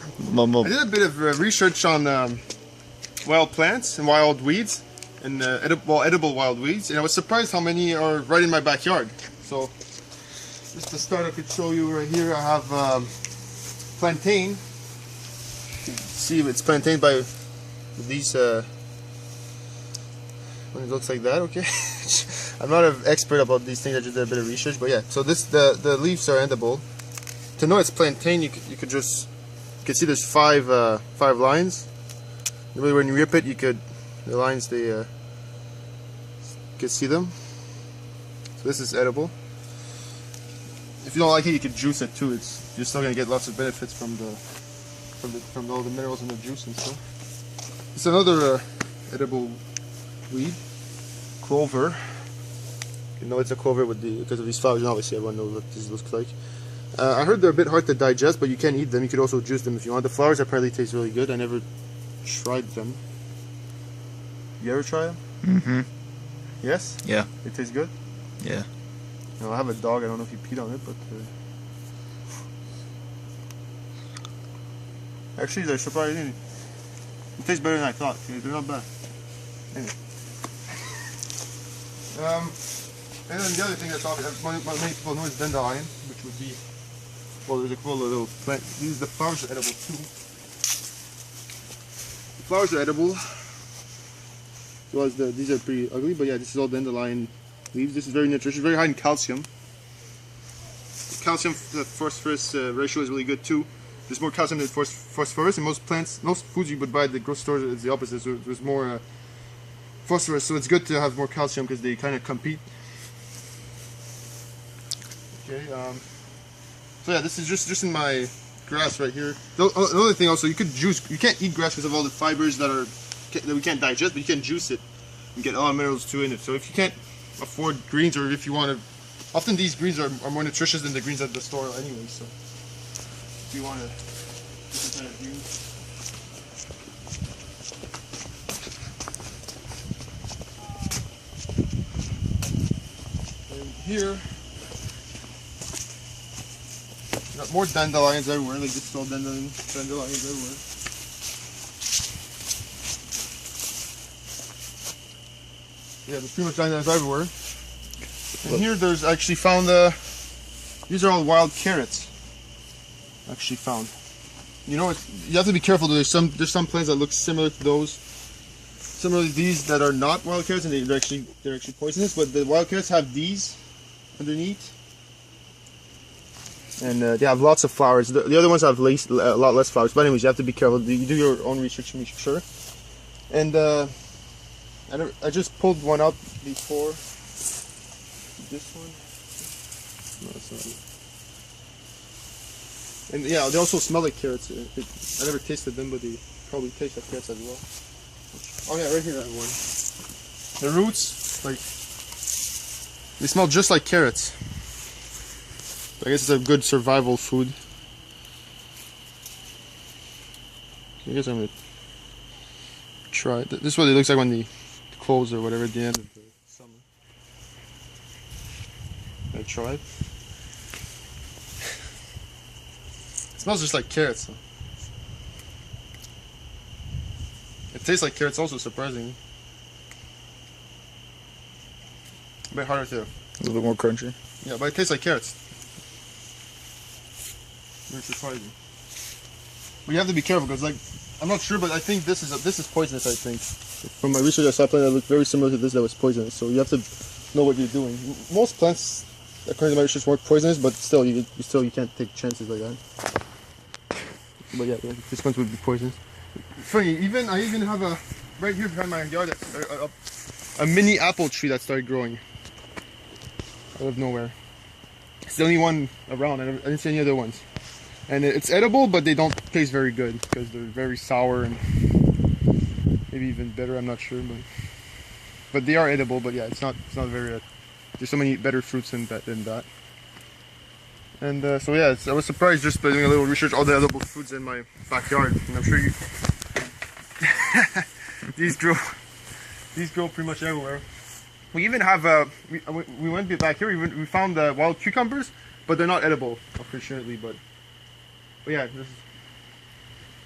I did a bit of research on wild plants and wild weeds, and edible wild weeds, and I was surprised how many are right in my backyard. So, just to start, I could show you right here. I have plantain. You can see it's plantain by these. When it looks like that, okay. I'm not an expert about these things. I just did a bit of research, but yeah. So the leaves are edible. To know it's plantain, you could just see there's five lines. When you rip it, the lines you could see them. So this is edible. If you don't like it, you could juice it too. You're still gonna get lots of benefits from all the minerals in the juice and stuff. It's another edible weed, clover. You know it's a clover because of these flowers, and obviously everyone knows what this looks like. I heard they're a bit hard to digest, but you can eat them. You could also juice them if you want. The flowers apparently taste really good. I never tried them. You ever try them? Mm-hmm. Yes? Yeah. They taste good? Yeah. You know, I have a dog. I don't know if you peed on it, but actually they're surprising. It tastes better than I thought. They're not bad. Anyway. And then the other thing that's obvious, many people know is dandelion, which would be, well, there's a cool little plant. The flowers are edible too. The flowers are edible. Well, these are pretty ugly, but yeah, this is all dandelion leaves. This is very nutritious, very high in calcium. The calcium to phosphorus ratio is really good too. There's more calcium than phosphorus, and most foods you would buy at the grocery store is the opposite. So there's more phosphorus, so it's good to have more calcium because they kind of compete. Okay, so yeah, this is just in my grass right here. Another thing also, you can't eat grass because of all the fibers that we can't digest, but you can juice it and get all the minerals too in it. So if you can't afford greens, or if you want to, often these greens are more nutritious than the greens at the store anyway, so if you want to get kind of greens. Here, got more dandelions everywhere, like this is all dandelions everywhere. Yeah, there's pretty much dandelions everywhere. And here there's actually found, these are all wild carrots, actually found. You know, you have to be careful, there's some plants that look similar to those. Similarly, these that are not wild carrots, and they're actually poisonous, but the wild carrots have these underneath, and they have lots of flowers. The other ones have a lot less flowers, but anyways, you have to be careful. You do your own research to make sure. And I just pulled one out before. This one? No, it's not. And yeah, they also smell like carrots. I never tasted them, but they probably taste like carrots as well. Oh yeah, right here I have one. The roots, like, they smell just like carrots. I guess it's a good survival food. I guess I'm gonna try it. This is what it looks like when they close or whatever at the end of the summer. I tried. It smells just like carrots. Huh? It tastes like carrots also, surprisingly. A bit harder to... A little bit more crunchy. Yeah, but it tastes like carrots. Very surprising. But you have to be careful because, like, I'm not sure, but I think this is poisonous. I think from my research, I saw a plant that looked very similar to this that was poisonous. So you have to know what you're doing. Most plants, according to my research, weren't poisonous, but still, you can't take chances like that. But yeah, this one would be poisonous. Funny, I even have a right here behind my yard a mini apple tree that started growing out of nowhere. It's the only one around. I didn't see any other ones. And it's edible, but they don't taste very good because they're very sour and maybe even bitter. I'm not sure, but they are edible. But yeah, it's not very. There's so many better fruits than that. And so yeah, I was surprised just by doing a little research all the edible foods in my backyard, and I'm sure you these grow pretty much everywhere. We even have we went back here. We found wild cucumbers, but they're not edible, unfortunately. But yeah,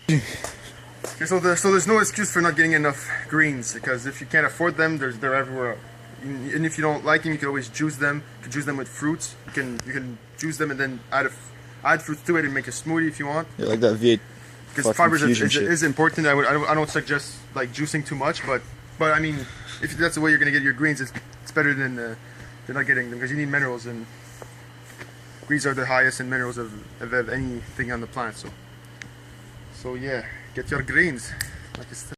Okay, so there's no excuse for not getting enough greens, because if you can't afford them, they're everywhere. And if you don't like them, you can always juice them. You can juice them with fruits. You can juice them and then add fruits to it and make a smoothie if you want. Yeah, like that V8. Because fibers is important. I don't suggest like juicing too much, but I mean, if that's the way you're gonna get your greens, it's better than not getting them, because you need minerals, and greens are the highest in minerals of anything on the plant. So yeah, get your greens. Like